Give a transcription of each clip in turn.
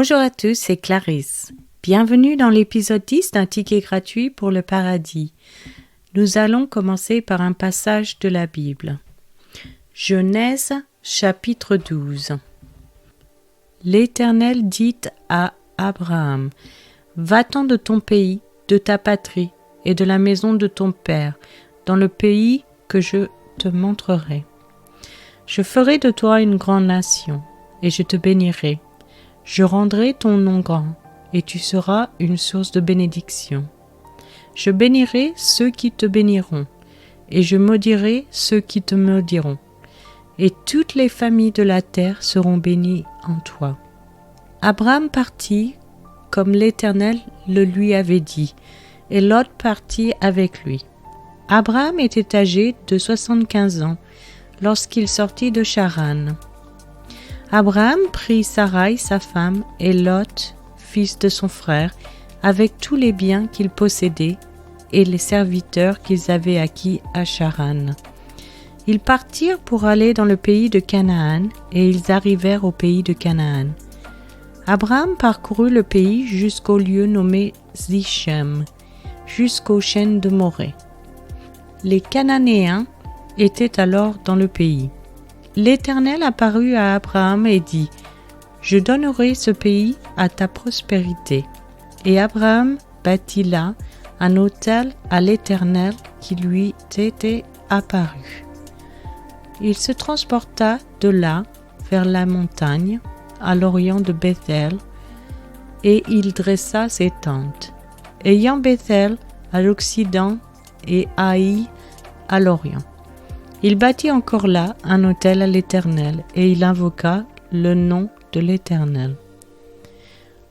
Bonjour à tous, c'est Clarisse. Bienvenue dans l'épisode 10 d'un ticket gratuit pour le paradis. Nous allons commencer par un passage de la Bible. Genèse, chapitre 12. L'Éternel dit à Abraham, « Va-t'en de ton pays, de ta patrie et de la maison de ton père, dans le pays que je te montrerai. Je ferai de toi une grande nation, et je te bénirai. Je rendrai ton nom grand, et tu seras une source de bénédiction. Je bénirai ceux qui te béniront, et je maudirai ceux qui te maudiront. Et toutes les familles de la terre seront bénies en toi. » Abraham partit comme l'Éternel le lui avait dit, et Lot partit avec lui. Abraham était âgé de 75 ans lorsqu'il sortit de Charan. Abraham prit Sarai, sa femme, et Lot, fils de son frère, avec tous les biens qu'ils possédaient et les serviteurs qu'ils avaient acquis à Charan. Ils partirent pour aller dans le pays de Canaan, et ils arrivèrent au pays de Canaan. Abraham parcourut le pays jusqu'au lieu nommé Sichem, jusqu'aux chênes de Morée. Les Cananéens étaient alors dans le pays. L'Éternel apparut à Abraham et dit, « Je donnerai ce pays à ta prospérité. » Et Abraham bâtit là un autel à l'Éternel qui lui était apparu. Il se transporta de là vers la montagne, à l'orient de Bethel, et il dressa ses tentes, ayant Bethel à l'occident et Haï à l'orient. Il bâtit encore là un autel à l'Éternel, et il invoqua le nom de l'Éternel.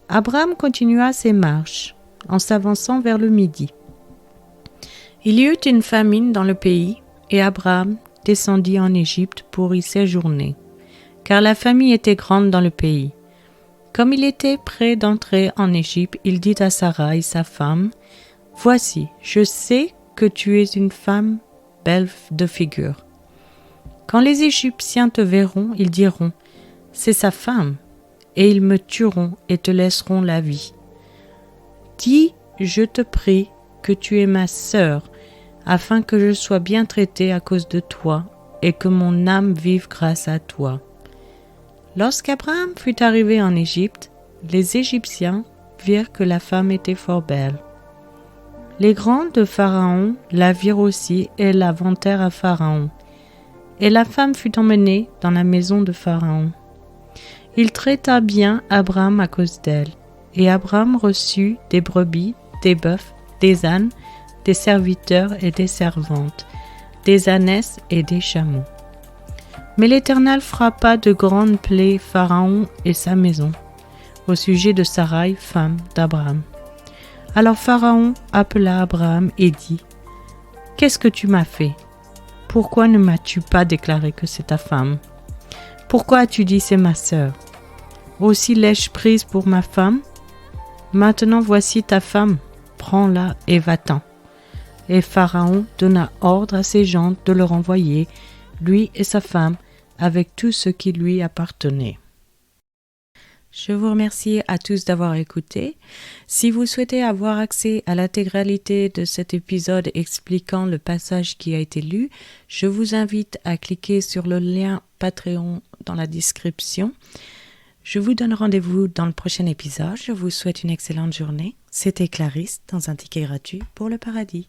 Abraham continua ses marches, en s'avançant vers le midi. Il y eut une famine dans le pays, et Abraham descendit en Égypte pour y séjourner, car la famine était grande dans le pays. Comme il était près d'entrer en Égypte, il dit à Sarai, sa femme, « Voici, je sais que tu es une femme belle de figure. Quand les Égyptiens te verront, ils diront, « C'est sa femme », et ils me tueront et te laisseront la vie. Dis, je te prie, que tu es ma sœur, afin que je sois bien traitée à cause de toi, et que mon âme vive grâce à toi. » Lorsqu'Abraham fut arrivé en Égypte, les Égyptiens virent que la femme était fort belle. Les grands de Pharaon la virent aussi et la vantèrent à Pharaon. Et la femme fut emmenée dans la maison de Pharaon. Il traita bien Abraham à cause d'elle, et Abraham reçut des brebis, des bœufs, des ânes, des serviteurs et des servantes, des ânesses et des chameaux. Mais l'Éternel frappa de grandes plaies Pharaon et sa maison, au sujet de Sarai, femme d'Abraham. Alors Pharaon appela Abraham et dit, « Qu'est-ce que tu m'as fait? Pourquoi ne m'as-tu pas déclaré que c'est ta femme? Pourquoi as-tu dit c'est ma sœur? Aussi l'ai-je prise pour ma femme? Maintenant voici ta femme, prends-la et va-t'en. » Et Pharaon donna ordre à ses gens de le renvoyer, lui et sa femme, avec tout ce qui lui appartenait. Je vous remercie à tous d'avoir écouté. Si vous souhaitez avoir accès à l'intégralité de cet épisode expliquant le passage qui a été lu, je vous invite à cliquer sur le lien Patreon dans la description. Je vous donne rendez-vous dans le prochain épisode. Je vous souhaite une excellente journée. C'était Clarisse dans un ticket gratuit pour le paradis.